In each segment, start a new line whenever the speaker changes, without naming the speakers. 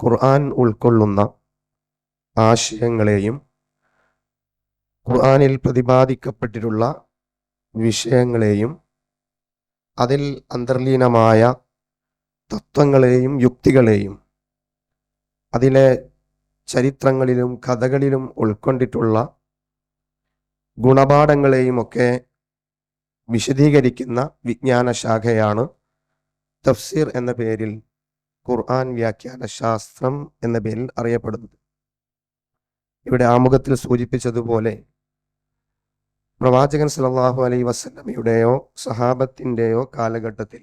ഖുർആൻ ഉൾക്കൊള്ളുന്ന ആശയങ്ങളെയും ഖുർആനിൽ പ്രതിപാദിക്കപ്പെട്ടിട്ടുള്ള വിഷയങ്ങളെയും അതിൽ അന്തർലീനമായ തത്വങ്ങളെയും യുക്തികളെയും അതിലെ ചരിത്രങ്ങളിലും കഥകളിലും ഉൾക്കൊണ്ടിട്ടുള്ള ഗുണപാഠങ്ങളെയും ഒക്കെ വിശദീകരിക്കുന്ന വിജ്ഞാന ശാഖയാണ് തഫ്സീർ എന്ന പേരിൽ ഖുർആൻ വ്യാഖ്യാന ശാസ്ത്രം എന്ന പേരിൽ അറിയപ്പെടുന്നത്. ഇവിടെ ആമുഖത്തിൽ സൂചിപ്പിച്ചതുപോലെ പ്രവാചകൻ സല്ലല്ലാഹു അലൈഹി വസല്ലമയുടെയോ സഹാബത്തിൻ്റെയോ കാലഘട്ടത്തിൽ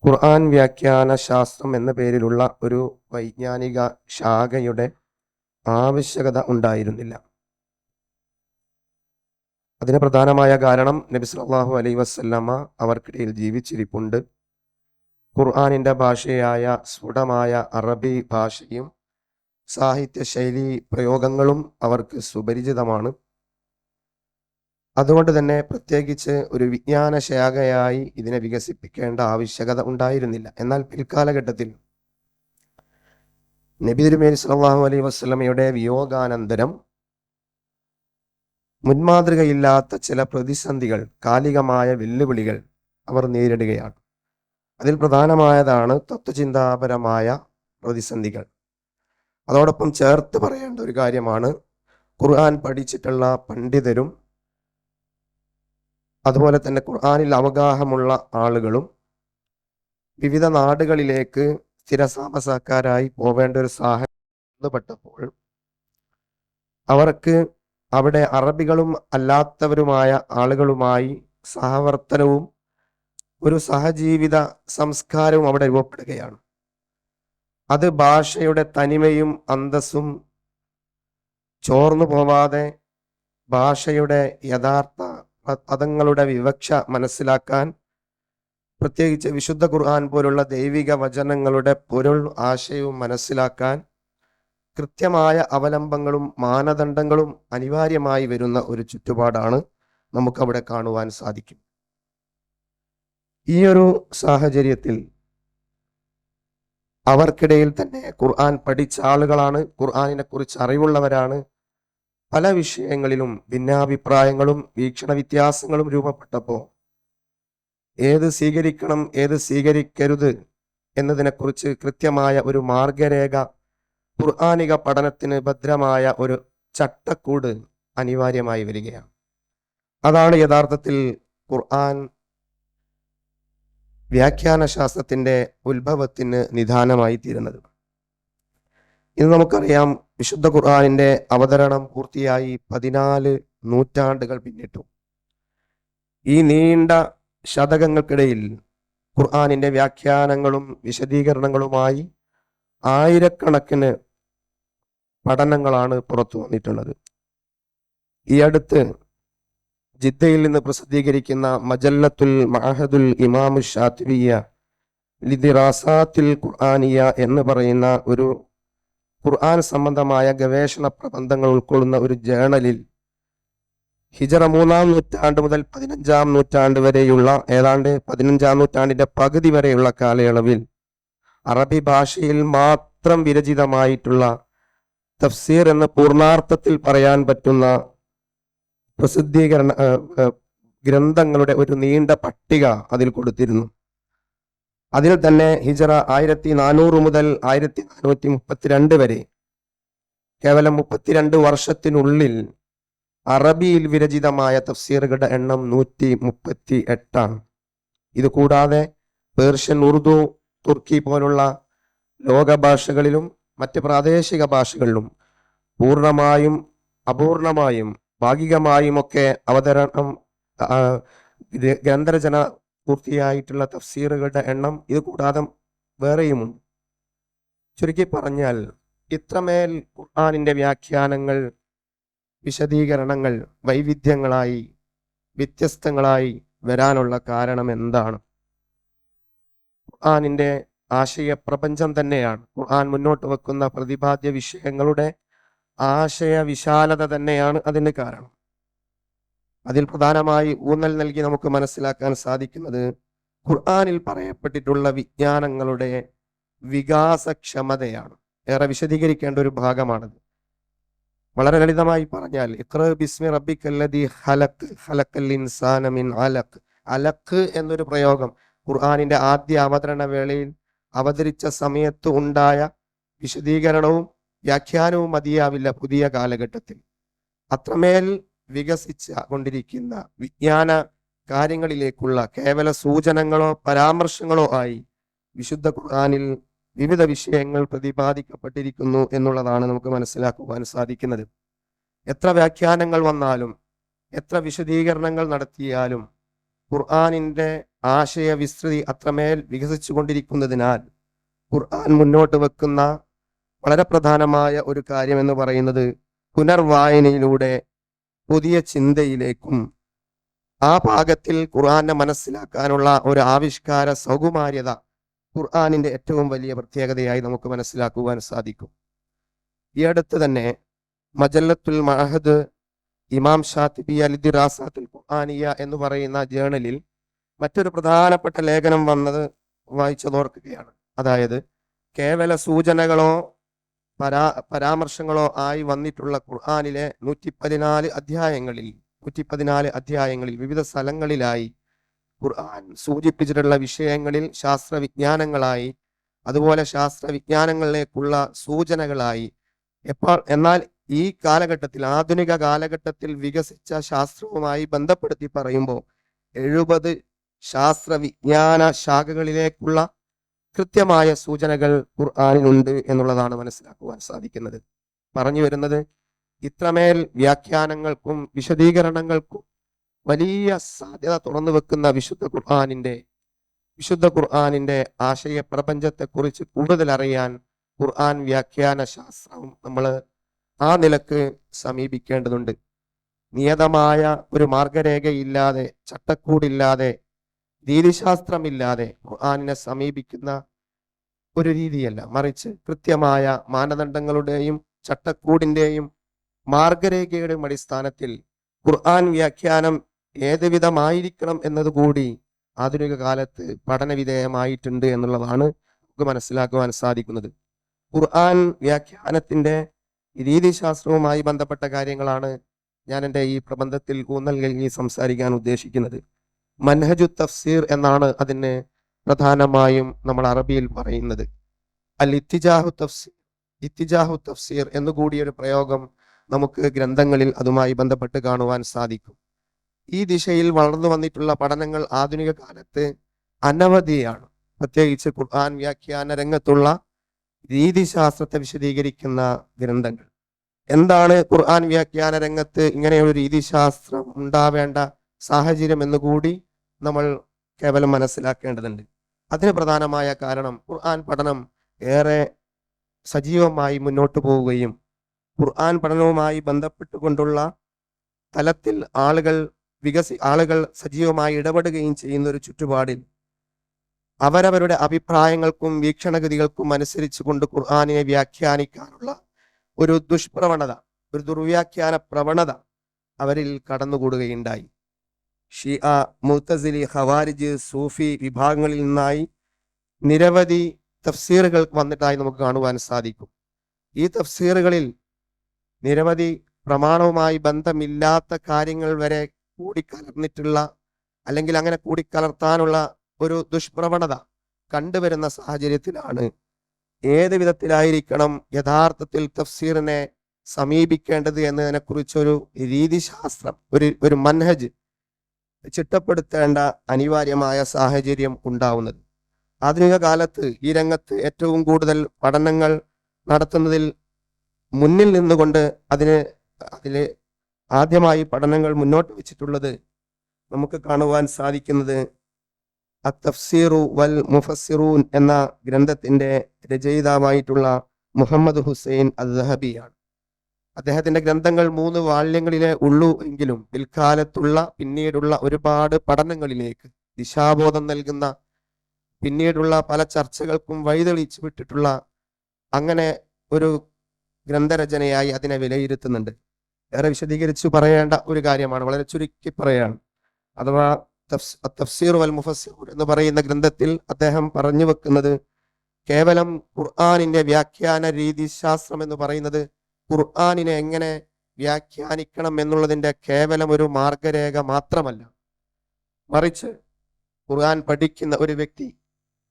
ഖുർആൻ വ്യാഖ്യാന ശാസ്ത്രം എന്ന പേരിലുള്ള ഒരു വൈജ്ഞാനിക ശാഖയുടെ ആവശ്യകത ഉണ്ടായിരുന്നില്ല. അതിന് പ്രധാനമായ കാരണം നബി സല്ലല്ലാഹു അലൈഹി വസല്ലമ അവർക്കിടയിൽ ജീവിച്ചിരിപ്പുണ്ട്. ഖുർആനിൻ്റെ ഭാഷയായ സ്ഫുടമായ അറബി ഭാഷയും സാഹിത്യ ശൈലി പ്രയോഗങ്ങളും അവർക്ക് സുപരിചിതമാണ്. അതുകൊണ്ട് തന്നെ പ്രത്യേകിച്ച് ഒരു വിജ്ഞാന ശാഖയായി ഇതിനെ വികസിപ്പിക്കേണ്ട ആവശ്യകത ഉണ്ടായിരുന്നില്ല. എന്നാൽ പിൽക്കാലഘട്ടത്തിൽ നബി തിരുമേനി സല്ലല്ലാഹു അലൈഹി വസല്ലമയുടെ വിയോഗാനന്തരം മുൻമാതൃകയില്ലാത്ത ചില പ്രതിസന്ധികൾ, കാലികമായ വെല്ലുവിളികൾ അവർ നേരിടുകയാണ്. അതിൽ പ്രധാനമായതാണ് തത്വചിന്താപരമായ പ്രതിസന്ധികൾ. അതോടൊപ്പം ചേർത്ത് പറയേണ്ട ഒരു കാര്യമാണ് ഖുർആൻ പഠിച്ചിട്ടുള്ള പണ്ഡിതരും അതുപോലെ തന്നെ ഖുർആനിൽ അവഗാഹമുള്ള ആളുകളും വിവിധ നാടുകളിലേക്ക് സ്ഥിരതാമസക്കാരായി പോവേണ്ട ഒരു സാഹചര്യം പെട്ടപ്പോൾ അവർക്ക് അവിടെ അറബികളും അല്ലാത്തവരുമായ ആളുകളുമായി സഹവർത്തനവും ഒരു സഹജീവിത സംസ്കാരവും അവിടെ രൂപപ്പെടുകയാണ്. അത് ഭാഷയുടെ തനിമയും അന്തസ്സും ചോർന്നു പോവാതെ ഭാഷയുടെ യഥാർത്ഥ പദങ്ങളുടെ വിവക്ഷ മനസ്സിലാക്കാൻ, പ്രത്യേകിച്ച് വിശുദ്ധ ഖുർആൻ പോലുള്ള ദൈവിക വചനങ്ങളുടെ പൊരുൾ ആശയവും മനസ്സിലാക്കാൻ കൃത്യമായ അവലംബങ്ങളും മാനദണ്ഡങ്ങളും അനിവാര്യമായി വരുന്ന ഒരു ചുറ്റുപാടാണ് നമുക്കവിടെ കാണുവാൻ സാധിക്കും. ഈ ഒരു സാഹചര്യത്തിൽ അവർക്കിടയിൽ തന്നെ ഖുർആൻ പഠിച്ച ആളുകളാണ്, ഖുർആനിനെ കുറിച്ച് അറിവുള്ളവരാണ്. പല വിഷയങ്ങളിലും ഭിന്നാഭിപ്രായങ്ങളും വീക്ഷണ വ്യത്യാസങ്ങളും രൂപപ്പെട്ടപ്പോൾ ഏത് സ്വീകരിക്കണം ഏത് സ്വീകരിക്കരുത് എന്നതിനെക്കുറിച്ച് കൃത്യമായ ഒരു മാർഗരേഖ, ഖുർആനിക പഠനത്തിന് ഭദ്രമായ ഒരു ചട്ടക്കൂട് അനിവാര്യമായി വരികയാണ്. അതാണ് യഥാർത്ഥത്തിൽ ഖുർആൻ വ്യാഖ്യാന ശാസ്ത്രത്തിൻ്റെ ഉത്ഭവത്തിന് നിദാനമായി തീരുന്നത്. ഇന്ന് നമുക്കറിയാം, വിശുദ്ധ ഖുർആനിൻ്റെ അവതരണം പൂർത്തിയായി 14 നൂറ്റാണ്ടുകൾ പിന്നിട്ടു. ഈ നീണ്ട ശതകങ്ങൾക്കിടയിൽ ഖുർആനിൻ്റെ വ്യാഖ്യാനങ്ങളും വിശദീകരണങ്ങളുമായി ആയിരക്കണക്കിന് പഠനങ്ങളാണ് പുറത്തു വന്നിട്ടുള്ളത്. ഈ അടുത്ത് ജിദ്ദയിൽ നിന്ന് പ്രസിദ്ധീകരിക്കുന്ന മജല്ലത്തുൽ മഅഹദുൽ ഇമാമു ശാതിബിയ്യ ലിദിറാസാത്തിൽ ഖുർആനിയ എന്ന് പറയുന്ന ഒരു ഖുർആൻ സംബന്ധമായ ഗവേഷണ പ്രബന്ധങ്ങൾ ഉൾക്കൊള്ളുന്ന ഒരു ജേണലിൽ ഹിജറ 3-ാം നൂറ്റാണ്ട് മുതൽ 15-ാം നൂറ്റാണ്ട് വരെയുള്ള ഏതാണ്ട് 15-ാം നൂറ്റാണ്ടിൻ്റെ പകുതി വരെയുള്ള കാലയളവിൽ അറബി ഭാഷയിൽ മാത്രം വിരചിതമായിട്ടുള്ള തഫ്സീർ എന്ന പൂർണാർത്ഥത്തിൽ പറയാൻ പറ്റുന്ന പ്രസിദ്ധീകരണ ഗ്രന്ഥങ്ങളുടെ ഒരു നീണ്ട പട്ടിക അതിൽ കൊടുത്തിരുന്നു. അതിൽ തന്നെ ഹിജറ 1400 മുതൽ 1432 വരെ കേവലം 32 വർഷത്തിനുള്ളിൽ അറബിയിൽ വിരചിതമായ തഫ്സീറുകളുടെ എണ്ണം 138 ആണ്. ഇത് കൂടാതെ പേർഷ്യൻ, ഉറുദു, തുർക്കി പോലുള്ള ലോകഭാഷകളിലും മറ്റ് പ്രാദേശിക ഭാഷകളിലും പൂർണ്ണമായും അപൂർണമായും ഭാഗികമായും ഒക്കെ അവതരണം ഗ്രന്ഥരചന പൂർത്തിയായിട്ടുള്ള തഫ്സീറുകളുടെ എണ്ണം ഇത് കൂടാതെ വേറെയുമുണ്ട്. ചുരുക്കി പറഞ്ഞാൽ ഇത്രമേൽ ഖുർആനിൻ്റെ വ്യാഖ്യാനങ്ങൾ, വിശദീകരണങ്ങൾ വൈവിധ്യങ്ങളായി വ്യത്യസ്തങ്ങളായി വരാനുള്ള കാരണം എന്താണ്? ഖുർആനിൻ്റെ ആശയപ്രപഞ്ചം തന്നെയാണ്, ഖുർആൻ മുന്നോട്ട് വെക്കുന്ന പ്രതിപാദ്യ വിഷയങ്ങളുടെ ആശയ വിശാലത തന്നെയാണ് അതിന് കാരണം. അതിൽ പ്രധാനമായി ഊന്നൽ നൽകി നമുക്ക് മനസ്സിലാക്കാൻ സാധിക്കുന്നത് ഖുർആനിൽ പറയപ്പെട്ടിട്ടുള്ള വിജ്ഞാനങ്ങളുടെ വികാസക്ഷമതയാണ്. ഏറെ വിശദീകരിക്കേണ്ട ഒരു ഭാഗമാണത്. വളരെ ലളിതമായി പറഞ്ഞാൽ ഇഖ്റ ബിസ്മി റബ്ബിക്കല്ലദീ ഖലഖ് ഖലഖൽ ഇൻസാന മിൻ അലഖ്. അലഖ് എന്നൊരു പ്രയോഗം ഖുർആനിന്റെ ആദ്യ അവതരണ വേളയിൽ അവതരിച്ച സമയത്ത് ഉണ്ടായ വിശദീകരണവും വ്യാഖ്യാനവും മതിയാവില്ല പുതിയ കാലഘട്ടത്തിൽ. അത്രമേൽ വികസിച്ച കൊണ്ടിരിക്കുന്ന വിജ്ഞാന കാര്യങ്ങളിലേക്കുള്ള കേവല സൂചനകളോ പരാമർശങ്ങളോ ആയി വിശുദ്ധ ഖുർആനിൽ വിവിധ വിഷയങ്ങൾ പ്രതിപാദിക്കപ്പെട്ടിരിക്കുന്നു എന്നുള്ളതാണ് നമുക്ക് മനസ്സിലാക്കുവാൻ സാധിക്കുന്നത്. എത്ര വ്യാഖ്യാനങ്ങൾ വന്നാലും എത്ര വിശദീകരണങ്ങൾ നടത്തിയാലും ഖുർആനിന്റെ ആശയ വിസ്തൃതി അത്രമേൽ വികസിച്ചു കൊണ്ടിരിക്കുന്നതിനാൽ ഖുർആൻ മുന്നോട്ട് വെക്കുന്ന വളരെ പ്രധാനമായ ഒരു കാര്യം എന്ന് പറയുന്നത് പുനർവായനയിലൂടെ പുതിയ ചിന്തയിലേക്കും ആ ഭാഗത്തിൽ ഖുർആനെ മനസ്സിലാക്കാനുള്ള ഒരു ആവിഷ്കാര സൗകുമാര്യത ഖുർആനിന്റെ ഏറ്റവും വലിയ പ്രത്യേകതയായി നമുക്ക് മനസ്സിലാക്കുവാൻ സാധിക്കും. ഈ അടുത്ത് തന്നെ മജല്ലത്തുൽ മഅഹദ് ഇമാം ഷാത്തിബി അൽ ദിറാസാത്തുൽ ഖുർആനിയ എന്ന് പറയുന്ന ജേണലിൽ മറ്റൊരു പ്രധാനപ്പെട്ട ലേഖനം വന്നത് വായിച്ചതോർക്കുകയാണ്. അതായത് കേവല സൂചനകളോ പരാമർശങ്ങളോ ആയി വന്നിട്ടുള്ള ഖുർആനിലെ 114 അധ്യായങ്ങളിൽ വിവിധ സ്ഥലങ്ങളിലായി ഖുർആൻ സൂചിപ്പിച്ചിട്ടുള്ള വിഷയങ്ങളിൽ ശാസ്ത്രവിജ്ഞാനങ്ങളായി, അതുപോലെ ശാസ്ത്രവിജ്ഞാനങ്ങളിലേക്കുള്ള സൂചനകളായി എന്നാൽ ഈ കാലഘട്ടത്തിൽ, ആധുനിക കാലഘട്ടത്തിൽ വികസിച്ച ശാസ്ത്രവുമായി ബന്ധപ്പെടുത്തി പറയുമ്പോൾ 70 ശാസ്ത്രവിജ്ഞാന ശാഖകളിലേക്കുള്ള കൃത്യമായ സൂചനകൾ ഖുർആനിലുണ്ട് എന്നുള്ളതാണ് മനസ്സിലാക്കുവാൻ സാധിക്കുന്നത്. പറഞ്ഞു വരുന്നത് ഇത്രമേൽ വ്യാഖ്യാനങ്ങൾക്കും വിശദീകരണങ്ങൾക്കും വലിയ സാധ്യത തുറന്നു വെക്കുന്ന വിശുദ്ധ ഖുർആനിന്റെ ആശയ പ്രപഞ്ചത്തെക്കുറിച്ച് കൂടുതൽ അറിയാൻ ഖുർആൻ വ്യാഖ്യാന ശാസ്ത്രം നമ്മൾ ആ നിലക്ക് സമീപിക്കേണ്ടതുണ്ട്. നിയതമായ ഒരു മാർഗരേഖയില്ലാതെ, ചട്ടക്കൂടില്ലാതെ, രീതിശാസ്ത്രമില്ലാതെ ഖുർആനിനെ സമീപിക്കുന്ന ഒരു രീതിയല്ല, മറിച്ച് കൃത്യമായ മാനദണ്ഡങ്ങളുടെയും ചട്ടക്കൂടിന്റെയും മാർഗരേഖയുടെയും അടിസ്ഥാനത്തിൽ ഖുർആൻ വ്യാഖ്യാനം ഏത് വിധമായിരിക്കണം എന്നതുകൂടി ആധുനിക കാലത്ത് പഠനവിധേയമായിട്ടുണ്ട് എന്നുള്ളതാണ് നമുക്ക് മനസ്സിലാക്കുവാൻ സാധിക്കുന്നത്. ഖുർആൻ വ്യാഖ്യാനത്തിന്റെ രീതിശാസ്ത്രവുമായി ബന്ധപ്പെട്ട കാര്യങ്ങളാണ് ഞാൻ എൻ്റെ ഈ പ്രബന്ധത്തിൽ ഊന്നൽ നൽകി സംസാരിക്കാൻ ഉദ്ദേശിക്കുന്നത്. മൻഹജു തഫ്സീർ എന്നാണ് അതിന് പ്രധാനമായും നമ്മൾ അറബിയിൽ പറയുന്നത്. അൽ ഇത്തിജാഹു തഫ്സീർ എന്നുകൂടിയൊരു പ്രയോഗം നമുക്ക് ഗ്രന്ഥങ്ങളിൽ അതുമായി ബന്ധപ്പെട്ട് കാണുവാൻ സാധിക്കും. ഈ ദിശയിൽ വളർന്നു വന്നിട്ടുള്ള പഠനങ്ങൾ ആധുനിക കാലത്ത് അനവധിയാണ്. പ്രത്യേകിച്ച് ഖുർആൻ വ്യാഖ്യാന രംഗത്തുള്ള രീതിശാസ്ത്രത്തെ വിശദീകരിക്കുന്ന ഗ്രന്ഥങ്ങൾ. എന്താണ് ഖുർആൻ വ്യാഖ്യാന രംഗത്ത് ഇങ്ങനെയൊരു രീതിശാസ്ത്രം ഉണ്ടാവേണ്ട സാഹചര്യം എന്നുകൂടി നമ്മൾ കേവലം മനസ്സിലാക്കേണ്ടതുണ്ട്. അതിന് പ്രധാനമായ കാരണം ഖുർആൻ പഠനം ഏറെ സജീവമായി മുന്നോട്ട് പോവുകയും ഖുർആൻ പഠനവുമായി ബന്ധപ്പെട്ടുകൊണ്ടുള്ള തലത്തിൽ ആളുകൾ സജീവമായി ഇടപെടുകയും ചെയ്യുന്ന ഒരു ചുറ്റുപാടിൽ അവരവരുടെ അഭിപ്രായങ്ങൾക്കും വീക്ഷണഗതികൾക്കും അനുസരിച്ച് കൊണ്ട് ഖുർആനിനെ വ്യാഖ്യാനിക്കാനുള്ള ഒരു ദുർവ്യാഖ്യാന പ്രവണത അവരിൽ കടന്നുകൂടുകയുണ്ടായി. ഷിയ, മുഅ്തസിലി, ഖവാരിജ്, സൂഫി വിഭാഗങ്ങളിൽ നിന്നായി നിരവധി തഫ്സീറുകൾ വന്നിട്ടായി നമുക്ക് കാണുവാൻ സാധിക്കും. ഈ തഫ്സീറുകളിൽ നിരവധി പ്രമാണവുമായി ബന്ധമില്ലാത്ത കാര്യങ്ങൾ വരെ കൂടിക്കലർന്നിട്ടുള്ള, അല്ലെങ്കിൽ അങ്ങനെ കൂടിക്കലർത്താനുള്ള ഒരു ദുഷ്പ്രവണത കണ്ടുവരുന്ന സാഹചര്യത്തിലാണ് ഏത് വിധത്തിലായിരിക്കണം യഥാർത്ഥത്തിൽ തഫ്സീറിനെ സമീപിക്കേണ്ടത് എന്നതിനെക്കുറിച്ചൊരു രീതിശാസ്ത്രം, ഒരു മൻഹജ് ചിട്ടപ്പെടുത്തേണ്ട അനിവാര്യമായ സാഹചര്യം ഉണ്ടാവുന്നത്. ആധുനിക കാലത്ത് ഈ രംഗത്ത് ഏറ്റവും കൂടുതൽ പഠനങ്ങൾ നടത്തുന്നതിൽ മുന്നിൽ നിന്നുകൊണ്ട് അതിൽ ആദ്യമായി പഠനങ്ങൾ മുന്നോട്ട് വെച്ചിട്ടുള്ളത് നമുക്ക് കാണുവാൻ സാധിക്കുന്നത് അത്തഫ്സീറു വൽ മുഫസ്സിറൂൻ എന്ന ഗ്രന്ഥത്തിന്റെ രചയിതാവായിട്ടുള്ള മുഹമ്മദ് ഹുസൈൻ അദ്ദഹബിയാണ്. അദ്ദേഹത്തിന്റെ ഗ്രന്ഥങ്ങൾ 3 വാള്യങ്ങളിലെ ഉള്ളൂ എങ്കിലും പിന്നീടുള്ള ഒരുപാട് പഠനങ്ങളിലേക്ക് ദിശാബോധം നൽകുന്ന, പിന്നീടുള്ള പല ചർച്ചകൾക്കും വഴിതെളിച്ചു വിട്ടിട്ടുള്ള അങ്ങനെ ഒരു ഗ്രന്ഥരചനയായി അതിനെ വിലയിരുത്തുന്നുണ്ട്. ഏറെ വിശദീകരിച്ചു പറയേണ്ട ഒരു കാര്യമാണ്, വളരെ ചുരുക്കി പറയാണ്. അഥവാ തഫ്സീർ വൽ മുഫസ്സിർ എന്ന് പറയുന്ന ഗ്രന്ഥത്തിൽ അദ്ദേഹം പറഞ്ഞു വെക്കുന്നത് കേവലം ഖുർആനിന്റെ വ്യാഖ്യാന രീതിശാസ്ത്രം എന്ന് പറയുന്നത് ഖുർആനിനെ എങ്ങനെ വ്യാഖ്യാനിക്കണം എന്നുള്ളതിന്റെ കേവലം ഒരു മാർഗരേഖ മാത്രമല്ല. മറിച്ച് ഖുർആൻ പഠിക്കുന്ന ഒരു വ്യക്തി,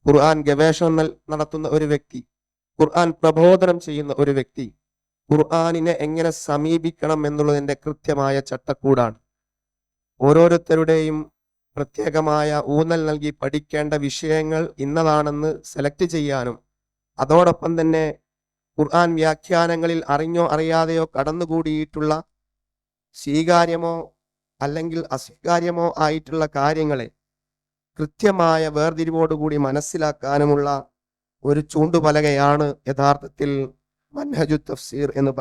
ഖുർആൻ ഗവേഷണം നടത്തുന്ന ഒരു വ്യക്തി, ഖുർആൻ പ്രബോധനം ചെയ്യുന്ന ഒരു വ്യക്തി ഖുർആനിനെ എങ്ങനെ സമീപിക്കണം എന്നുള്ളതിന്റെ കൃത്യമായ ചട്ടക്കൂടാണ്. ഓരോരുത്തരുടെയും പ്രത്യേകമായ ഊന്നൽ നൽകി പഠിക്കേണ്ട വിഷയങ്ങൾ ഇന്നതാണെന്ന് സെലക്ട് ചെയ്യാനും അതോടൊപ്പം തന്നെ ഖുർആൻ വ്യാഖ്യാനങ്ങളിൽ അറിഞ്ഞോ അറിയാതെയോ കടന്നുകൂടിയിട്ടുള്ള സ്വീകാര്യമോ അല്ലെങ്കിൽ അസ്വീകാര്യമോ ആയിട്ടുള്ള കാര്യങ്ങളെ കൃത്യമായ വേർതിരിവോടുകൂടി മനസ്സിലാക്കാനുമുള്ള ഒരു ചൂണ്ടുപലകയാണ് യഥാർത്ഥത്തിൽ മൻഹജു തഫ്സീർ എന്ന്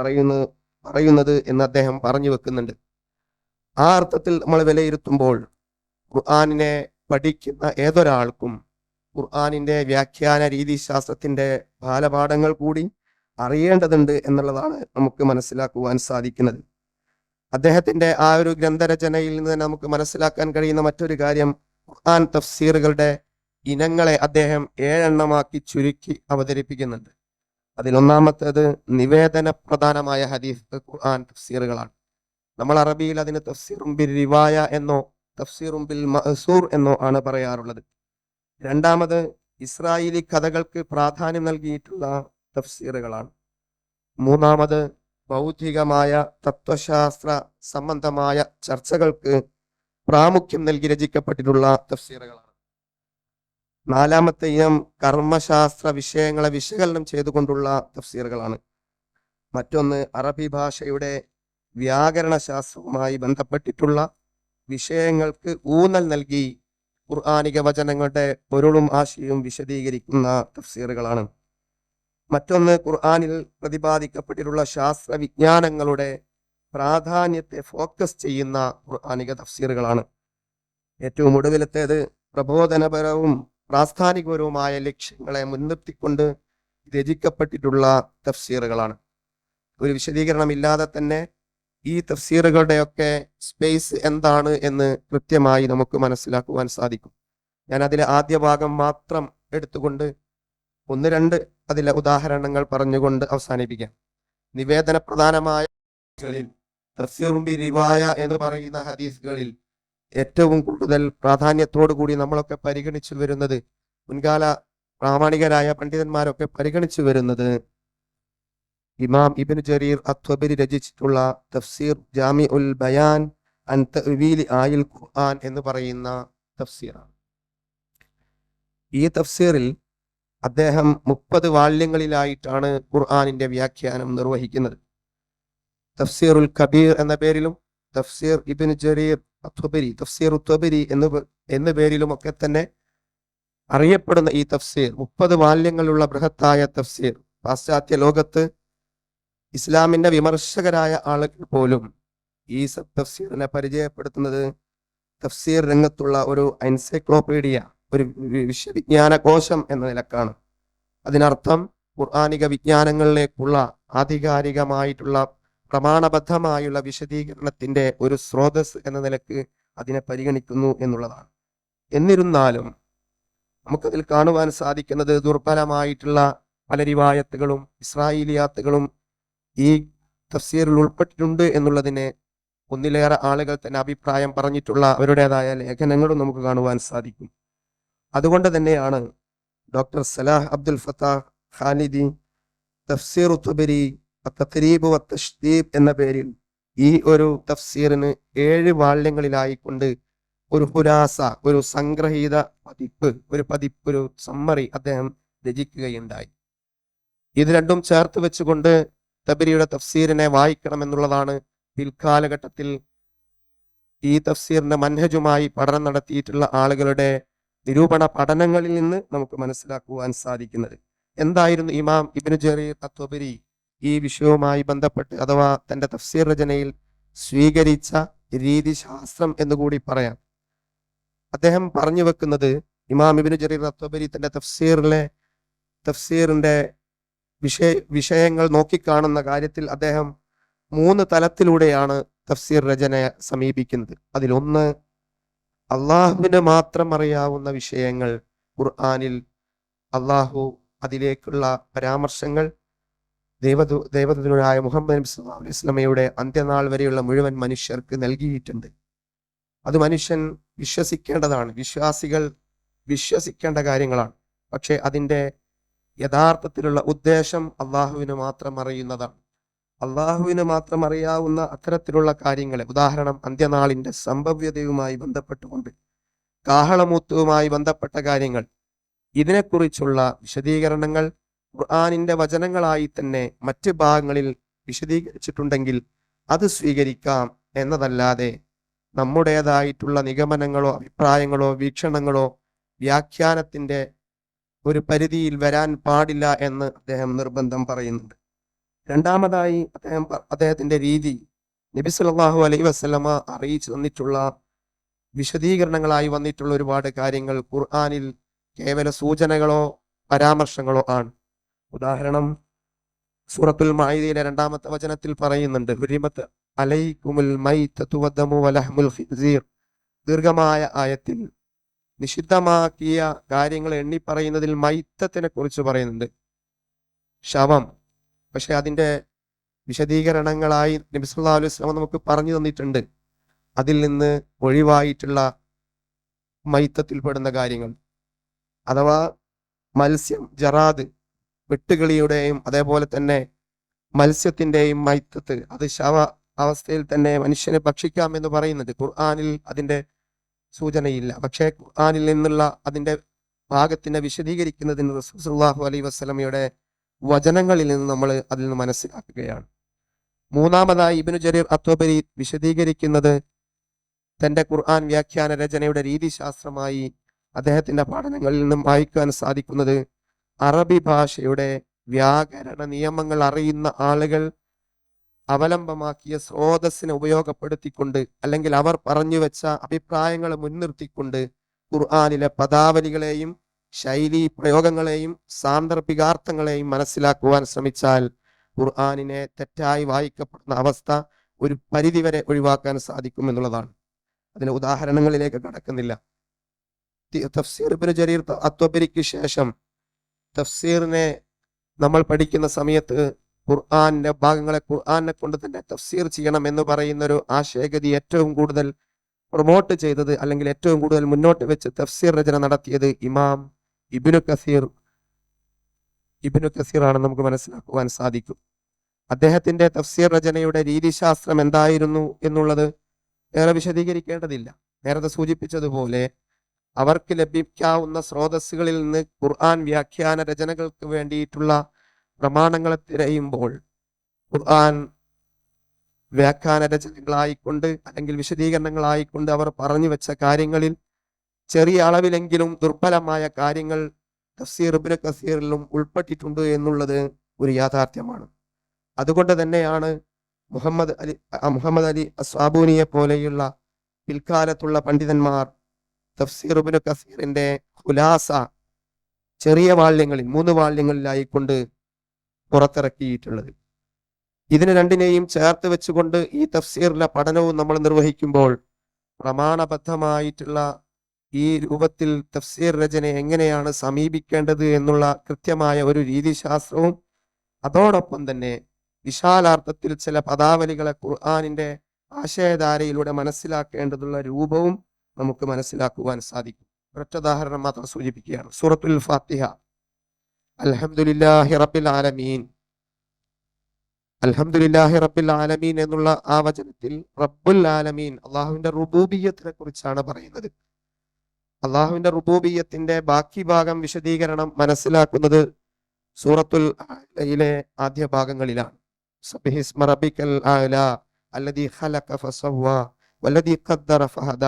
പറയുന്നത് എന്ന് അദ്ദേഹം പറഞ്ഞു വെക്കുന്നുണ്ട്. ആ അർത്ഥത്തിൽ നമ്മൾ വിലയിരുത്തുമ്പോൾ ഖുർആനിനെ പഠിക്കുന്ന ഏതൊരാൾക്കും ഖുർആനിന്റെ വ്യാഖ്യാന രീതിശാസ്ത്രത്തിന്റെ ബാലപാഠങ്ങൾ കൂടി അറിയേണ്ടതുണ്ട് എന്നുള്ളതാണ് നമുക്ക് മനസ്സിലാക്കുവാൻ സാധിക്കുന്നത്. അദ്ദേഹത്തിന്റെ ആ ഒരു ഗ്രന്ഥരചനയിൽ നിന്ന് നമുക്ക് മനസ്സിലാക്കാൻ കഴിയുന്ന മറ്റൊരു കാര്യം, ഖുർആൻ തഫ്സീറുകളുടെ ഇനങ്ങളെ അദ്ദേഹം 7 എണ്ണമാക്കി ചുരുക്കി അവതരിപ്പിക്കുന്നുണ്ട്. അതിലൊന്നാമത്തേത് നിവേദന പ്രധാനമായ ഹദീസ് ഖുർആൻ തഫ്സീറുകളാണ്. നമ്മൾ അറബിയിൽ അതിന് തഫ്സീറും ബിൽ റിവായ എന്നോ തഫ്സീറും ബിൽ മഅ്സൂർ എന്നോ ആണ് പറയാറുള്ളത്. രണ്ടാമത് ഇസ്രായേലി കഥകൾക്ക് പ്രാധാന്യം നൽകിയിട്ടുള്ള തഫ്സീറുകളാണ്. മൂന്നാമത് ബൗദ്ധികമായ തത്വശാസ്ത്ര സംബന്ധമായ ചർച്ചകൾക്ക് പ്രാമുഖ്യം നൽകി രചിക്കപ്പെട്ടിട്ടുള്ള തഫ്സീറുകളാണ്. നാലാമത്തെ ഇനം കർമ്മശാസ്ത്ര വിഷയങ്ങളെ വിശകലനം ചെയ്തുകൊണ്ടുള്ള തഫ്സീറുകളാണ്. മറ്റൊന്ന് അറബി ഭാഷയുടെ വ്യാകരണ ശാസ്ത്രവുമായി ബന്ധപ്പെട്ടിട്ടുള്ള വിഷയങ്ങൾക്ക് ഊന്നൽ നൽകി ഖുർആനിക വചനങ്ങളുടെ പൊരുളും ആശയവും വിശദീകരിക്കുന്ന തഫ്സീറുകളാണ്. മറ്റൊന്ന് ഖുർആനിൽ പ്രതിപാദിക്കപ്പെട്ടിട്ടുള്ള ശാസ്ത്ര വിജ്ഞാനങ്ങളുടെ പ്രാധാന്യത്തെ ഫോക്കസ് ചെയ്യുന്ന ഖുർആനിക തഫ്സീറുകളാണ്. ഏറ്റവും ഒടുവിലത്തേത് പ്രബോധനപരവും പ്രാസ്ഥാനികപരവുമായ ലക്ഷ്യങ്ങളെ മുൻനിർത്തിക്കൊണ്ട് രചിക്കപ്പെട്ടിട്ടുള്ള തഫ്സീറുകളാണ്. ഒരു വിശദീകരണമില്ലാതെ തന്നെ ഈ തഫ്സീറുകളുടെയൊക്കെ സ്പേസ് എന്താണ് എന്ന് കൃത്യമായി നമുക്ക് മനസ്സിലാക്കുവാൻ സാധിക്കും. ഞാൻ അതിലെ ആദ്യ ഭാഗം മാത്രം എടുത്തുകൊണ്ട് 1-2 അതിലെ ഉദാഹരണങ്ങൾ പറഞ്ഞുകൊണ്ട് അവസാനിപ്പിക്കാം. നിവേദന പ്രധാനമായ തഫ്സീറും ബി റിവായ എന്ന് പറയുന്ന ഹദീസുകളിൽ ഏറ്റവും കൂടുതൽ പ്രാധാന്യത്തോടു കൂടി നമ്മളൊക്കെ പരിഗണിച്ചു വരുന്നത്, മുൻകാല പ്രാമാണികരായ പണ്ഡിതന്മാരൊക്കെ പരിഗണിച്ചു വരുന്നത്, ഇമാം ഇബ്നു ജരീർ അത്വബരി രചിച്ചിട്ടുള്ള തഫ്സീർ ജാമി ഉൽ ബയാൻ അൻ തഅ്വീലി ആയിൽ ഖുർആൻ എന്ന് പറയുന്ന തഫ്സീറാണ്. ഈ തഫ്സീറിൽ അദ്ദേഹം 30 വാള്യങ്ങളിലായിട്ടാണ് ഖുർആനിന്റെ വ്യാഖ്യാനം നിർവഹിക്കുന്നത്. തഫ്സീറുൽ കബീർ എന്ന പേരിലും തഫ്സീർ ഇബ്നു ജരീർ അത്വബരി, തഫ്സീർ ഉത്വബരി എന്ന പേരിലും ഒക്കെ തന്നെ അറിയപ്പെടുന്ന ഈ തഫ്സീർ 30 വാല്യങ്ങളുള്ള ബൃഹത്തായ തഫ്സീർ പാശ്ചാത്യ ലോകത്ത് ഇസ്ലാമിന്റെ വിമർശകരായ ആളുകൾ പോലും ഈ തഫ്സീറിനെ പരിചയപ്പെടുത്തുന്നത് തഫ്സീർ രംഗത്തുള്ള ഒരു എൻസൈക്ലോപീഡിയ, ഒരു വിശ്വവിജ്ഞാന കോശം എന്ന നിലക്കാണ്. അതിനർത്ഥം ഖുർആനിക വിജ്ഞാനങ്ങളിലേക്കുള്ള ആധികാരികമായിട്ടുള്ള പ്രമാണബദ്ധമായുള്ള വിശദീകരണത്തിന്റെ ഒരു സ്രോതസ് എന്ന നിലക്ക് അതിനെ പരിഗണിക്കുന്നു എന്നുള്ളതാണ്. എന്നിരുന്നാലും നമുക്കതിൽ കാണുവാൻ സാധിക്കുന്നത് ദുർബലമായിട്ടുള്ള പല റിവായത്തുകളും ഇസ്രായേലിയാത്തുകളും ഈ തഫ്സീറിൽ ഉൾപ്പെട്ടിട്ടുണ്ട് എന്നുള്ളതിനെ ഒന്നിലേറെ ആളുകൾ തന്നെ അഭിപ്രായം പറഞ്ഞിട്ടുള്ള അവരുടേതായ ലേഖനങ്ങളും നമുക്ക് കാണുവാൻ സാധിക്കും. അതുകൊണ്ട് തന്നെയാണ് ഡോക്ടർ സലാഹ് അബ്ദുൽ ഫത്താഹ് ഖാലിദി തഫ്സീർ തബരി തഖ്രീബ് വ തശ്ദീബ് എന്ന പേരിൽ ഈ ഒരു തഫ്സീറിന് 7 വാള്യങ്ങളിലായിക്കൊണ്ട് ഒരു ഹുരാസ, ഒരു സംഗ്രഹീത പതിപ്പ്, ഒരു സമ്മറി അദ്ദേഹം രചിക്കുകയുണ്ടായി. ഇത് രണ്ടും ചേർത്ത് വെച്ചുകൊണ്ട് തബരിയുടെ തഫ്സീറിനെ വായിക്കണം എന്നുള്ളതാണ് പിൽക്കാലഘട്ടത്തിൽ ഈ തഫ്സീറിന്റെ മൻഹജുമായി പഠനം നടത്തിയിട്ടുള്ള ആളുകളുടെ നിരൂപണ പഠനങ്ങളിൽ നിന്ന് നമുക്ക് മനസ്സിലാക്കുവാൻ സാധിക്കുന്നത്. എന്തായിരുന്നു ഇമാം ഇബ്നു ജരീർ അത്വബരി ഈ വിഷയവുമായി ബന്ധപ്പെട്ട് അഥവാ തന്റെ തഫ്സീർ രചനയിൽ സ്വീകരിച്ച രീതിശാസ്ത്രം എന്നുകൂടി പറയാം. അദ്ദേഹം പറഞ്ഞു വെക്കുന്നത്, ഇമാം ഇബ്നു ജരീർ അത്വബരി തന്റെ തഫ്സീറിന്റെ വിഷയങ്ങൾ നോക്കിക്കാണുന്ന കാര്യത്തിൽ അദ്ദേഹം 3 തലത്തിലൂടെയാണ് തഫ്സീർ രചനയെ സമീപിക്കുന്നത്. അതിലൊന്ന്, അള്ളാഹുവിന് മാത്രം അറിയാവുന്ന വിഷയങ്ങൾ ഖുർആനിൽ അള്ളാഹു അതിലേക്കുള്ള പരാമർശങ്ങൾ ദൈവദൂതനായ മുഹമ്മദ് നബി സല്ലല്ലാഹു അലൈഹി വസല്ലമയുടെ അന്ത്യനാൾ വരെയുള്ള മുഴുവൻ മനുഷ്യർക്ക് നൽകിയിട്ടുണ്ട്. അത് മനുഷ്യൻ വിശ്വസിക്കേണ്ടതാണ്, വിശ്വാസികൾ വിശ്വസിക്കേണ്ട കാര്യങ്ങളാണ്. പക്ഷെ അതിൻ്റെ യഥാർത്ഥത്തിലുള്ള ഉദ്ദേശം അള്ളാഹുവിന് മാത്രം അറിയുന്നതാണ്. അള്ളാഹുവിന് മാത്രം അറിയാവുന്ന അത്തരത്തിലുള്ള കാര്യങ്ങളെ, ഉദാഹരണം അന്ത്യനാളിൻ്റെ സംഭവ്യതയുമായി ബന്ധപ്പെട്ടുകൊണ്ട്, കാഹളമൂത്തുവുമായി ബന്ധപ്പെട്ട കാര്യങ്ങൾ, ഇതിനെക്കുറിച്ചുള്ള വിശദീകരണങ്ങൾ ഖുർആനിൻ്റെ വചനങ്ങളായി തന്നെ മറ്റ് ഭാഗങ്ങളിൽ വിശദീകരിച്ചിട്ടുണ്ടെങ്കിൽ അത് സ്വീകരിക്കാം എന്നതല്ലാതെ നമ്മുടേതായിട്ടുള്ള നിഗമനങ്ങളോ അഭിപ്രായങ്ങളോ വീക്ഷണങ്ങളോ വ്യാഖ്യാനത്തിൻ്റെ ഒരു പരിധിയിൽ വരാൻ പാടില്ല എന്ന് അദ്ദേഹം നിർബന്ധം പറയുന്നുണ്ട്. രണ്ടാമതായി അദ്ദേഹത്തിൻ്റെ രീതി, നബി സല്ലല്ലാഹു അലൈഹി വസല്ലമ അറിയിച്ചു തന്നിട്ടുള്ള വിശദീകരണങ്ങളായി വന്നിട്ടുള്ള ഒരുപാട് കാര്യങ്ങൾ ഖുർആനിൽ കേവല സൂചനകളോ പരാമർശങ്ങളോ ആണ്. ഉദാഹരണം സൂറത്തുൽ മാഇദയിലെ 2-ാമത്തെ വചനത്തിൽ പറയുന്നുണ്ട്, ഹുരിമത്ത് അലൈക്കുമുൽ മൈതതു വദ്ദമു വലഹ്മുൽ ഖിൻസീർ. ദീർഘമായ ആയത്തിൽ നിഷിദ്ധമാക്കിയ കാര്യങ്ങൾ എണ്ണി പറയുന്നതിൽ മൈത്തത്തിനെ കുറിച്ച് പറയുന്നുണ്ട്, ശവം. പക്ഷെ അതിൻ്റെ വിശദീകരണങ്ങളായി നബി സല്ലല്ലാഹു അലൈഹി വസല്ലം നമുക്ക് പറഞ്ഞു തന്നിട്ടുണ്ട്. അതിൽ നിന്ന് ഒഴിവായിട്ടുള്ള മൈത്തത്തിൽപ്പെടുന്ന കാര്യങ്ങൾ, അഥവാ മത്സ്യം, ജറാദ്, വെട്ടുകിളിയുടെയും അതേപോലെ തന്നെ മത്സ്യത്തിൻ്റെയും മൈത്തത്ത്, അത് ശവ അവസ്ഥയിൽ തന്നെ മനുഷ്യനെ ഭക്ഷിക്കാം എന്ന് പറയുന്നുണ്ട്. ഖുർആനിൽ അതിൻ്റെ സൂചനയില്ല. പക്ഷേ ഖുർആനിൽ നിന്നുള്ള അതിൻ്റെ ഭാഗത്തിനെ വിശദീകരിക്കുന്നതിന് റസൂൽ സല്ലല്ലാഹു അലൈഹി വസല്ലമയുടെ വചനങ്ങളിൽ നിന്ന് നമ്മൾ അതിൽ നിന്ന് മനസ്സിലാക്കുകയാണ്. മൂന്നാമതായി ഇബ്നു ജരീർ അത്വബരി വിശദീകരിക്കുന്നത് തൻ്റെ ഖുർആൻ വ്യാഖ്യാന രചനയുടെ രീതിശാസ്ത്രമായി അദ്ദേഹത്തിൻ്റെ പഠനങ്ങളിൽ നിന്നും വായിക്കാൻ സാധിക്കുന്നത്, അറബി ഭാഷയുടെ വ്യാകരണ നിയമങ്ങൾ അറിയുന്ന ആളുകൾ അവലംബമാക്കിയ സ്രോതസ്സിനെ ഉപയോഗപ്പെടുത്തിക്കൊണ്ട്, അല്ലെങ്കിൽ അവർ പറഞ്ഞു വെച്ച അഭിപ്രായങ്ങളെ മുൻനിർത്തിക്കൊണ്ട് ഖുർആനിലെ പദാവലികളെയും ശൈലി പ്രയോഗങ്ങളെയും സാന്ദർഭികാർത്ഥങ്ങളെയും മനസ്സിലാക്കുവാൻ ശ്രമിച്ചാൽ ഖുർആനിനെ തെറ്റായി വായിക്കപ്പെടുന്ന അവസ്ഥ ഒരു പരിധിവരെ ഒഴിവാക്കാൻ സാധിക്കും എന്നുള്ളതാണ്. അതിന് ഉദാഹരണങ്ങളിലേക്ക് കടക്കുന്നില്ല. തഫ്സീർ ഇബ്നു ജരീർ അത്വബരിക്ക് ശേഷം തഫ്സീറിനെ നമ്മൾ പഠിക്കുന്ന സമയത്ത് ഖുർആന്റെ ഭാഗങ്ങളെ ഖുർആനെ കൊണ്ട് തന്നെ തഫ്സീർ ചെയ്യണം എന്ന് പറയുന്നൊരു ആശയഗതി ഏറ്റവും കൂടുതൽ പ്രൊമോട്ട് ചെയ്തത്, അല്ലെങ്കിൽ ഏറ്റവും കൂടുതൽ മുന്നോട്ട് വെച്ച് തഫ്സീർ രചന നടത്തിയത് ഇമാം ഇബ്നു കസീർ ആണെന്ന് നമുക്ക് മനസ്സിലാക്കുവാൻ സാധിക്കും. അദ്ദേഹത്തിന്റെ തഫ്സീർ രചനയുടെ രീതിശാസ്ത്രം എന്തായിരുന്നു എന്നുള്ളത് ഏറെ വിശദീകരിക്കേണ്ടതില്ല. നേരത്തെ സൂചിപ്പിച്ചതുപോലെ അവർക്ക് ലഭിക്കാവുന്ന സ്രോതസ്സുകളിൽ നിന്ന് ഖുർആൻ വ്യാഖ്യാന രചനകൾക്ക് വേണ്ടിയിട്ടുള്ള പ്രമാണങ്ങളെ തിരയുമ്പോൾ ഖുർആൻ വ്യാഖ്യാന രചനകളായിക്കൊണ്ട് അല്ലെങ്കിൽ വിശദീകരണങ്ങളായിക്കൊണ്ട് അവർ പറഞ്ഞു വെച്ച കാര്യങ്ങളിൽ ചെറിയ അളവിലെങ്കിലും ദുർബലമായ കാര്യങ്ങൾ തഫ്സീർ ഇബ്നു കസീറിലും ഉൾപ്പെട്ടിട്ടുണ്ട് എന്നുള്ളത് ഒരു യാഥാർത്ഥ്യമാണ്. അതുകൊണ്ട് തന്നെയാണ് മുഹമ്മദ് അലി അസ്വാബൂനിയെ പോലെയുള്ള പിൽക്കാലത്തുള്ള പണ്ഡിതന്മാർ തഫ്സീർ ഇബ്നു കസീറിന്റെ ഖുലാസ ചെറിയ വാള്യങ്ങളിൽ 3 വാള്യങ്ങളിലായിക്കൊണ്ട് പുറത്തിറക്കിയിട്ടുള്ളത്. ഇതിന് രണ്ടിനെയും ചേർത്ത് വെച്ചുകൊണ്ട് ഈ തഫ്സീറിലെ പഠനവും നമ്മൾ നിർവഹിക്കുമ്പോൾ പ്രമാണബദ്ധമായിട്ടുള്ള ഈ രൂപത്തിൽ തഫ്സീർ രചന എങ്ങനെയാണ് സമീപിക്കേണ്ടത് എന്നുള്ള കൃത്യമായ ഒരു രീതിശാസ്ത്രവും, അതോടൊപ്പം തന്നെ വിശാലാർത്ഥത്തിൽ ചില പദാവലികളെ ഖുർആനിന്റെ ആശയധാരയിലൂടെ മനസ്സിലാക്കേണ്ടതുള്ള രൂപവും നമുക്ക് മനസ്സിലാക്കുവാൻ സാധിക്കും. ഒരൊറ്റ മാത്രം സൂചിപ്പിക്കുകയാണ്. സൂറത്തുൽ ഫാത്തിഹ, അൽഹംദുലില്ലാഹി റബ്ബിൽ ആലമീൻ. അൽഹംദുലില്ലാഹി റബ്ബിൽ ആലമീൻ എന്നുള്ള ആ വചനത്തിൽ റബ്ബുൽ ആലമീൻ അള്ളാഹുവിന്റെ റുബൂബിയ്യത്തിനെ കുറിച്ചാണ് പറയുന്നത്. അള്ളാഹുവിന്റെ റുബൂബിയ്യത്തിന്റെ ബാക്കി ഭാഗം വിശദീകരണം മനസ്സിലാക്കുന്നത് സൂറത്തുൽ അഅലയിലെ ആദ്യ ഭാഗങ്ങളിലാണ്. സബ്ബിഹിസ്മ റബ്ബിക്കൽ അഅല അല്ലദീ ഖലഖ ഫസവ്വ വല്ലദീ ഖദ്ദറ ഫഹദ.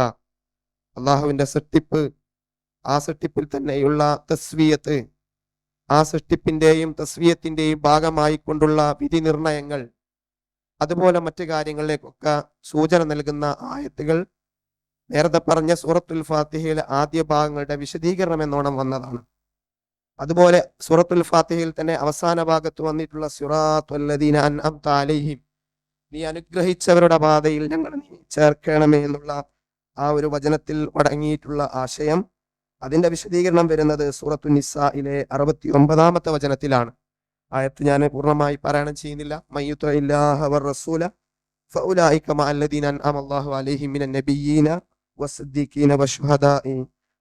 അള്ളാഹുവിന്റെ സൃഷ്ടിപ്പ്, ആ സൃഷ്ടിപ്പിൽ തന്നെയുള്ള തസ്വിയത്ത്, ആ സൃഷ്ടിപ്പിന്റെയും തസ്വിയത്തിന്റെയും ഭാഗമായി കൊണ്ടുള്ള വിധി നിർണയങ്ങൾ, അതുപോലെ മറ്റു കാര്യങ്ങളിലേക്കൊക്കെ സൂചന നൽകുന്ന ആയത്തുകൾ നേരത്തെ പറഞ്ഞ സൂറത്തുൽ ഫാത്തിഹയിലെ ആദ്യ ഭാഗങ്ങളുടെ വിശദീകരണം എന്നോണം വന്നതാണ്. അതുപോലെ സൂറത്തുൽ ഫാത്തിഹയിൽ തന്നെ അവസാന ഭാഗത്ത് വന്നിട്ടുള്ള സിറാത്തുല്ലദീന അൻഅംത അലൈഹിം, നീ അനുഗ്രഹിച്ചവരുടെ പാതയിൽ ഞങ്ങൾ നീ ചേർക്കണമേ എന്നുള്ള ആ ഒരു വചനത്തിൽ അടങ്ങിയിട്ടുള്ള ആശയം അതിന്റെ വിശദീകരണം വരുന്നത് സൂറത്തു നിസായിലെ 69-ാമത്തെ വചനത്തിലാണ്. ആയത്ത് ഞാൻ പൂർണ്ണമായി പാരായണം ചെയ്യുന്നില്ല. മയ്യുത്വ ഇല്ലാഹ വർ റസൂല ഫഉലൈക മഅല്ലദീന അൻഅമ അല്ലാഹു അലൈഹിം മിനൻ നബിയ്യീന വസ്സിദ്ദീഖീന വശുഹദാഇ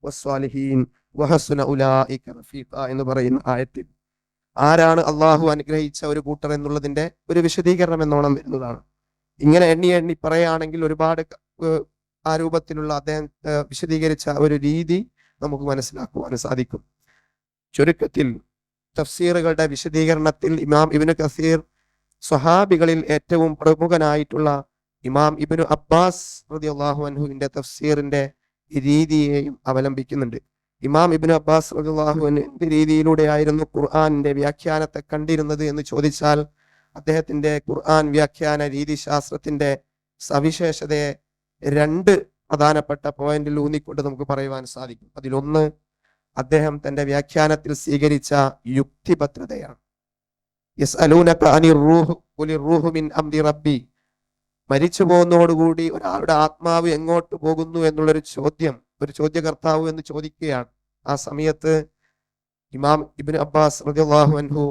വസ്സാലിഹീൻ വഹസുന ഉലൈക റഫീഖ എന്ന് പറയുന്ന ആയത്തിൽ ആരാണ് അള്ളാഹു അനുഗ്രഹിച്ച ഒരു കൂട്ടർ എന്നുള്ളതിന്റെ ഒരു വിശദീകരണം എന്നോണം വരുന്നതാണ്. ഇങ്ങനെ എണ്ണി എണ്ണി പറയുകയാണെങ്കിൽ ഒരുപാട് ആ രൂപത്തിലുള്ള അദ്ദേഹം വിശദീകരിച്ച ഒരു രീതി നമുക്ക് മനസ്സിലാക്കുവാൻ സാധിക്കും. ചുരുക്കത്തിൽ തഫ്സീറുകളുടെ വിശദീകരണത്തിൽ ഇമാം ഇബ്നു കസീർ സ്വഹാബികളിൽ ഏറ്റവും പ്രമുഖനായിട്ടുള്ള ഇമാം ഇബ്നു അബ്ബാസ് റളിയല്ലാഹു അൻഹുവിന്റെ തഫ്സീറിന്റെ രീതിയെയും അവലംബിക്കുന്നുണ്ട്. ഇമാം ഇബ്നു അബ്ബാസ് റളിയല്ലാഹു അൻഹു എന്ത് രീതിയിലൂടെയായിരുന്നു ഖുർആന്റെ വ്യാഖ്യാനത്തെ കണ്ടിരുന്നത് എന്ന് ചോദിച്ചാൽ അദ്ദേഹത്തിന്റെ ഖുർആൻ വ്യാഖ്യാന രീതിശാസ്ത്രത്തിന്റെ സവിശേഷതയെ രണ്ട് പ്രധാനപ്പെട്ട പോയിന്റിൽ ഊന്നിക്കൊണ്ട് നമുക്ക് പറയുവാൻ സാധിക്കും. അതിലൊന്ന് അദ്ദേഹം തന്റെ വ്യാഖ്യാനത്തിൽ സ്വീകരിച്ച യുക്തിഭദ്രതയാണ്. യസ്അലൂനക അനിർ റൂഹ് ഖുലിർ റൂഹു മിൻ അംരി റബ്ബി. മരിച്ചു പോകുന്നതോടുകൂടി ഒരാളുടെ ആത്മാവ് എങ്ങോട്ട് പോകുന്നു എന്നുള്ളൊരു ചോദ്യം ഒരു ചോദ്യകർത്താവ് എന്ന് ചോദിക്കുകയാണ്. ആ സമയത്ത് ഇമാം ഇബ്നു അബ്ബാസ് റളിയല്ലാഹു അൻഹു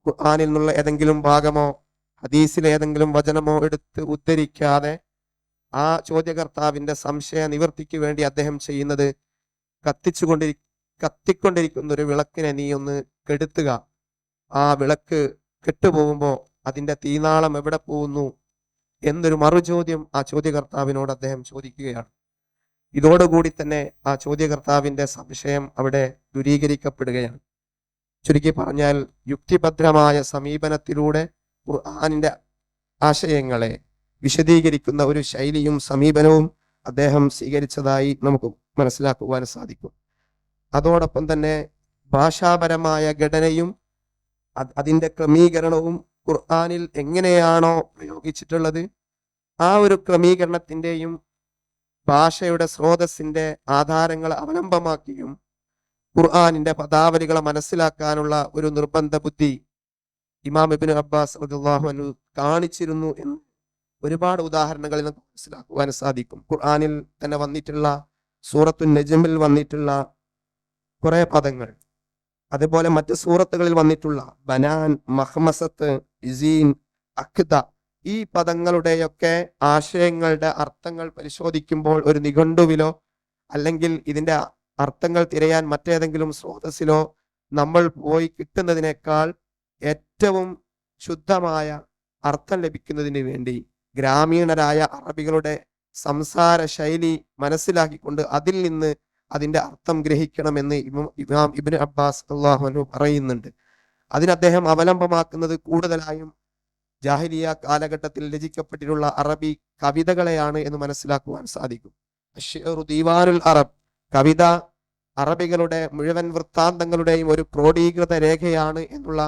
ഖുർആനിൽ നിന്നുള്ള ഏതെങ്കിലും ഭാഗമോ ഹദീസിലെ ഏതെങ്കിലും വചനമോ എടുത്ത് ഉദ്ധരിക്കാതെ ആ ചോദ്യകർത്താവിന്റെ സംശയ നിവർത്തിക്ക് വേണ്ടി അദ്ദേഹം ചെയ്യുന്നത് കത്തിക്കൊണ്ടിരിക്കുന്ന ഒരു വിളക്കിനെ നീ ഒന്ന് കെടുത്തുക, ആ വിളക്ക് കെട്ടുപോകുമ്പോൾ അതിന്റെ തീനാളം എവിടെ പോകുന്നു എന്നൊരു മറുചോദ്യം ആ ചോദ്യകർത്താവിനോട് അദ്ദേഹം ചോദിക്കുകയാണ്. ഇതോടുകൂടി തന്നെ ആ ചോദ്യകർത്താവിന്റെ സംശയം അവിടെ ദൂരീകരിക്കപ്പെടുകയാണ്. ചുരുക്കി പറഞ്ഞാൽ യുക്തിഭദ്രമായ സമീപനത്തിലൂടെ ഖുർആനിന്റെ ആശയങ്ങളെ വിശദീകരിക്കുന്ന ഒരു ശൈലിയും സമീപനവും അദ്ദേഹം സ്വീകരിച്ചതായി നമുക്ക് മനസ്സിലാക്കുവാൻ സാധിക്കും. അതോടൊപ്പം തന്നെ ഭാഷാപരമായ ഘടനയും അതിന്റെ ക്രമീകരണവും ഖുർആനിൽ എങ്ങനെയാണോ പ്രയോഗിച്ചിട്ടുള്ളത് ആ ഒരു ക്രമീകരണത്തിന്റെയും ഭാഷയുടെ സ്രോതസ്സിന്റെ ആധാരങ്ങൾ അവലംബമാക്കിയും ഖുർആനിന്റെ പദാവലികളെ മനസ്സിലാക്കാനുള്ള ഒരു നിർബന്ധ ബുദ്ധി ഇമാം ഇബ്നു അബ്ബാസ് റളിയല്ലാഹു അൻഹു കാണിച്ചിരുന്നു എന്ന് ഒരുപാട് ഉദാഹരണങ്ങളിൽ നമുക്ക് മനസ്സിലാക്കുവാൻ സാധിക്കും. ഖുർആനിൽ തന്നെ വന്നിട്ടുള്ള സൂറത്തുൻ നജ്മിൽ വന്നിട്ടുള്ള കുറെ പദങ്ങൾ, അതുപോലെ മറ്റ് സൂറത്തുകളിൽ വന്നിട്ടുള്ള ബനാൻ, മഹ്മസത്ത്, ഇസീൻ, അഖ്ദ, ഈ പദങ്ങളുടെയൊക്കെ ആശയങ്ങളുടെ അർത്ഥങ്ങൾ പരിശോധിക്കുമ്പോൾ ഒരു നിഘണ്ടുവിലോ അല്ലെങ്കിൽ ഇതിന്റെ അർത്ഥങ്ങൾ തിരയാൻ മറ്റേതെങ്കിലും സ്രോതസ്സിലോ നമ്മൾ പോയി കിട്ടുന്നതിനേക്കാൾ ഏറ്റവും ശുദ്ധമായ അർത്ഥം ലഭിക്കുന്നതിന് വേണ്ടി ഗ്രാമീണരായ അറബികളുടെ സംസാര ശൈലി മനസ്സിലാക്കിക്കൊണ്ട് അതിൽ നിന്ന് അതിന്റെ അർത്ഥം ഗ്രഹിക്കണമെന്ന് ഇമാം ഇബ്നു അബ്ബാസ് റളിയല്ലാഹു അൻഹു പറയുന്നുണ്ട്. അതിന് അദ്ദേഹം അവലംബമാക്കുന്നത് കൂടുതലായും ജാഹിലിയ കാലഘട്ടത്തിൽ രചിക്കപ്പെട്ടിട്ടുള്ള അറബി കവിതകളെയാണ് എന്ന് മനസ്സിലാക്കുവാൻ സാധിക്കും. അശ്ശിഅ്റു ദീവാനുൽ അറബ്, കവിത അറബികളുടെ മുഴുവൻ വൃത്താന്തങ്ങളുടെയും ഒരു ക്രോഡീകൃത രേഖയാണ് എന്നുള്ള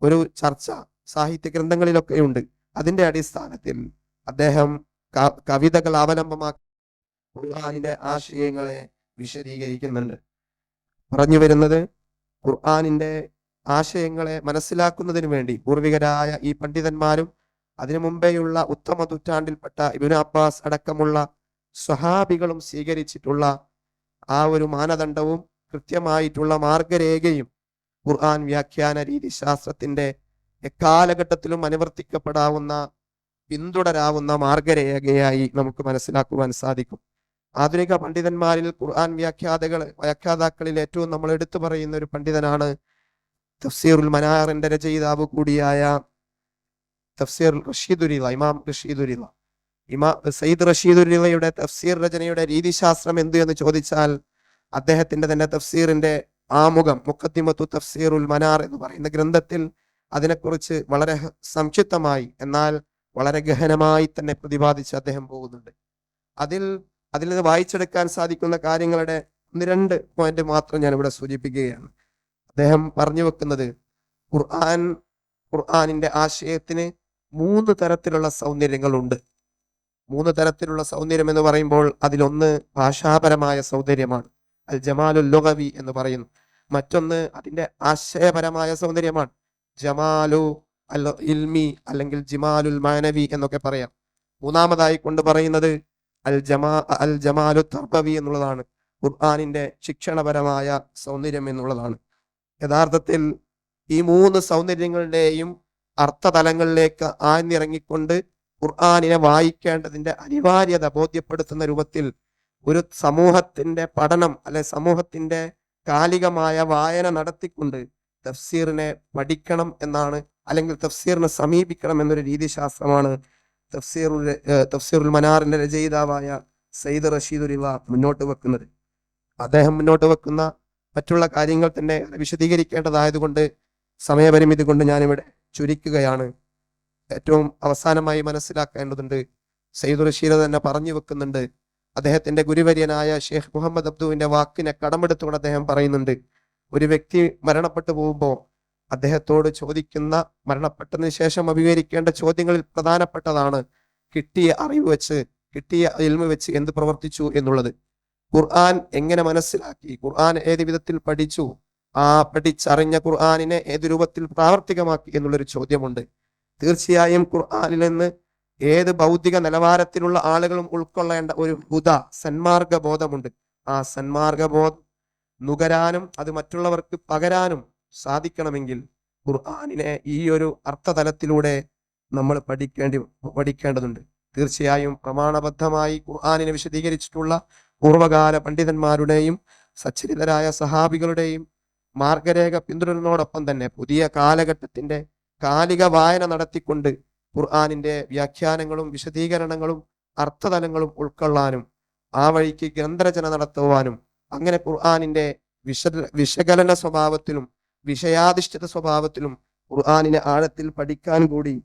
ഒരു ചർച്ച സാഹിത്യ ഗ്രന്ഥങ്ങളിലൊക്കെ ഉണ്ട്. അതിന്റെ അടിസ്ഥാനത്തിൽ അദ്ദേഹം കവിതകൾ അവലംബമാക്കി ഖുർആനിന്റെ ആശയങ്ങളെ വിശദീകരിക്കുന്നുണ്ട്. പറഞ്ഞു വരുന്നത് ഖുർആനിന്റെ ആശയങ്ങളെ മനസ്സിലാക്കുന്നതിന് വേണ്ടി പൂർവികരായ ഈ പണ്ഡിതന്മാരും അതിനു മുമ്പേയുള്ള ഉത്തമ നൂറ്റാണ്ടിൽപ്പെട്ട ഇബ്നു അബ്ബാസ് അടക്കമുള്ള സ്വഹാബികളും സ്വീകരിച്ചിട്ടുള്ള ആ ഒരു മാനദണ്ഡവും കൃത്യമായിട്ടുള്ള മാർഗരേഖയും ഖുർആൻ വ്യാഖ്യാന രീതിശാസ്ത്രത്തിന്റെ എക്കാലഘട്ടത്തിലും അനുവർത്തിക്കപ്പെടാവുന്ന പിന്തുടരാവുന്ന മാർഗരേഖയായി നമുക്ക് മനസ്സിലാക്കുവാൻ സാധിക്കും. ആധുനിക പണ്ഡിതന്മാരിൽ ഖുർആൻ വ്യാഖ്യാതാക്കളിൽ ഏറ്റവും നമ്മൾ എടുത്തു പറയുന്ന ഒരു പണ്ഡിതനാണ് തഫ്സീറുൽ മനാറിന്റെ രചയിതാവ് കൂടിയായ തഫ്സീർ റഷീദുരിള, ഇമാം റഷീദുരിള. സയ്യിദ് റഷീദുരിളയുടെ തഫ്സീർ രചനയുടെ രീതിശാസ്ത്രം എന്തു എന്ന് ചോദിച്ചാൽ അദ്ദേഹത്തിന്റെ തന്നെ തഫ്സീറിന്റെ ആമുഖം മുഖദ്ദിമത്തു തഫ്സീറുൽ മനാർ എന്ന് പറയുന്ന ഗ്രന്ഥത്തിൽ അതിനെക്കുറിച്ച് വളരെ സംക്ഷിപ്തമായി എന്നാൽ വളരെ ഗഹനമായി തന്നെ പ്രതിപാദിച്ച് അദ്ദേഹം പോകുന്നുണ്ട്. അതിൽ നിന്ന് വായിച്ചെടുക്കാൻ സാധിക്കുന്ന കാര്യങ്ങളുടെ 1-2 പോയിന്റ് മാത്രം ഞാൻ ഇവിടെ സൂചിപ്പിക്കുകയാണ്. അദ്ദേഹം പറഞ്ഞു വെക്കുന്നത് ഖുർആനിന്റെ ആശയത്തിന് 3 തരത്തിലുള്ള സൗന്ദര്യങ്ങളുണ്ട്. 3 തരത്തിലുള്ള സൗന്ദര്യം എന്ന് പറയുമ്പോൾ അതിലൊന്ന് ഭാഷാപരമായ സൗന്ദര്യമാണ്, അൽ ജമാലുൽ ലുഗവി എന്ന് പറയുന്നു. മറ്റൊന്ന് അതിന്റെ ആശയപരമായ സൗന്ദര്യമാണ്, ജമാലു അൽ ഇൽമി അല്ലെങ്കിൽ ജിമാലുൽ മാനവി എന്നൊക്കെ പറയാം. മൂന്നാമതായി കൊണ്ട് പറയുന്നത് അൽ ജമാലു തർബവി എന്നുള്ളതാണ്. ഖുർആനിന്റെ ശിക്ഷണപരമായ സൗന്ദര്യം എന്നുള്ളതാണ്. യഥാർത്ഥത്തിൽ ഈ 3 സൗന്ദര്യങ്ങളുടെയും അർത്ഥതലങ്ങളിലേക്ക് ആഴ്ന്നിറങ്ങിക്കൊണ്ട് ഖുർആനിനെ വായിക്കേണ്ടതിന്റെ അനിവാര്യത ബോധ്യപ്പെടുത്തുന്ന രൂപത്തിൽ ഒരു സമൂഹത്തിന്റെ പഠനം അല്ലെ സമൂഹത്തിന്റെ കാലികമായ വായന നടത്തിക്കൊണ്ട് തഫ്സീറിനെ പഠിക്കണം എന്നാണ്, അല്ലെങ്കിൽ തഫ്സീറിനെ സമീപിക്കണം എന്നൊരു രീതിശാസ്ത്രമാണ് തഫ്സീറുൽ മനാറിന്റെ രചയിതാവായ സയ്യിദ് റഷീദ് റിള മുന്നോട്ട് വെക്കുന്നത്. അദ്ദേഹം മുന്നോട്ട് വെക്കുന്ന മറ്റുള്ള കാര്യങ്ങൾ തന്നെ വിശദീകരിക്കേണ്ടതായതുകൊണ്ട് സമയപരിമിതി കൊണ്ട് ഞാനിവിടെ ചുരുക്കുകയാണ്. ഏറ്റവും അവസാനമായി മനസ്സിലാക്കേണ്ടതുണ്ട്, സയ്യിദ് റഷീദ് തന്നെ പറഞ്ഞു വെക്കുന്നുണ്ട്, അദ്ദേഹത്തിന്റെ ഗുരുവര്യനായ ഷെയ്ഖ് മുഹമ്മദ് അബ്ദുവിന്റെ വാക്കിനെ കടമെടുത്തുകൊണ്ട് അദ്ദേഹം പറയുന്നുണ്ട്, ഒരു വ്യക്തി മരണപ്പെട്ടു പോകുമ്പോൾ അദ്ദേഹത്തോട് ചോദിക്കുന്ന, മരണപ്പെട്ടതിന് ശേഷം അഭിമുഖീകരിക്കേണ്ട ചോദ്യങ്ങളിൽ പ്രധാനപ്പെട്ടതാണ് കിട്ടിയ അറിവ് വെച്ച്, കിട്ടിയ ഇൽമ് വെച്ച് എന്ത് പ്രവർത്തിച്ചു എന്നുള്ളത്. ഖുർആൻ എങ്ങനെ മനസ്സിലാക്കി, ഖുർആൻ ഏത് വിധത്തിൽ പഠിച്ചു, ആ പഠിച്ചറിഞ്ഞ ഖുർആനിനെ ഏത് രൂപത്തിൽ പ്രാവർത്തികമാക്കി എന്നുള്ളൊരു ചോദ്യമുണ്ട്. തീർച്ചയായും ഖുർആനിൽ നിന്ന് ഏത് ഭൗതിക നിലവാരത്തിലുള്ള ആളുകളും ഉൾക്കൊള്ളേണ്ട ഒരു സന്മാർഗ ബോധമുണ്ട്. ആ സന്മാർഗ ബോധം നുകരാനും അത് മറ്റുള്ളവർക്ക് പകരാനും സാധിക്കണമെങ്കിൽ ഖുർആനിനെ ഈ ഒരു അർത്ഥതലത്തിലൂടെ നമ്മൾ പഠിക്കേണ്ടതുണ്ട്. തീർച്ചയായും പ്രമാണബദ്ധമായി ഖുർആനിനെ വിശദീകരിച്ചിട്ടുള്ള പൂർവകാല പണ്ഡിതന്മാരുടെയും സച്ചരിതരായ സഹാബികളുടെയും മാർഗരേഖ പിന്തുടരുന്നതോടൊപ്പം തന്നെ പുതിയ കാലഘട്ടത്തിന്റെ കാലിക വായന നടത്തിക്കൊണ്ട് ഖുർആനിന്റെ വ്യാഖ്യാനങ്ങളും വിശദീകരണങ്ങളും അർത്ഥതലങ്ങളും ഉൾക്കൊള്ളാനും ആ വഴിക്ക് ഗ്രന്ഥരചന നടത്തുവാനും അങ്ങനെ ഖുർആനിന്റെ വിശകലന സ്വഭാവത്തിലും വിഷയാധിഷ്ഠിത സ്വഭാവത്തിലും ഖുർആനിനെ ആഴത്തിൽ പഠിക്കാൻ കൂടി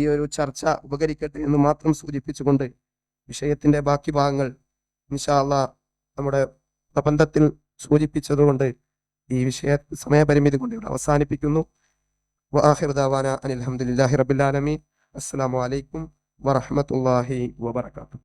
ഈ ഒരു ചർച്ച ഉപകരിക്കട്ടെ എന്ന് മാത്രം സൂചിപ്പിച്ചുകൊണ്ട് വിഷയത്തിന്റെ ബാക്കി ഭാഗങ്ങൾ ഇൻഷാ അല്ലാഹ് നമ്മുടെ പ്രബന്ധത്തിൽ സൂചിപ്പിച്ചതുകൊണ്ട് ഈ വിഷയ സമയപരിമിതി കൊണ്ട് ഇവിടെ അവസാനിപ്പിക്കുന്നു. വആഖിറു ദഅവാന അനിൽ ഹംദുലില്ലാഹി റബ്ബിൽ ആലമീൻ. അസ്സലാമു അലൈക്കും വറഹ്മത്തുള്ളാഹി വബറകാതുഹു.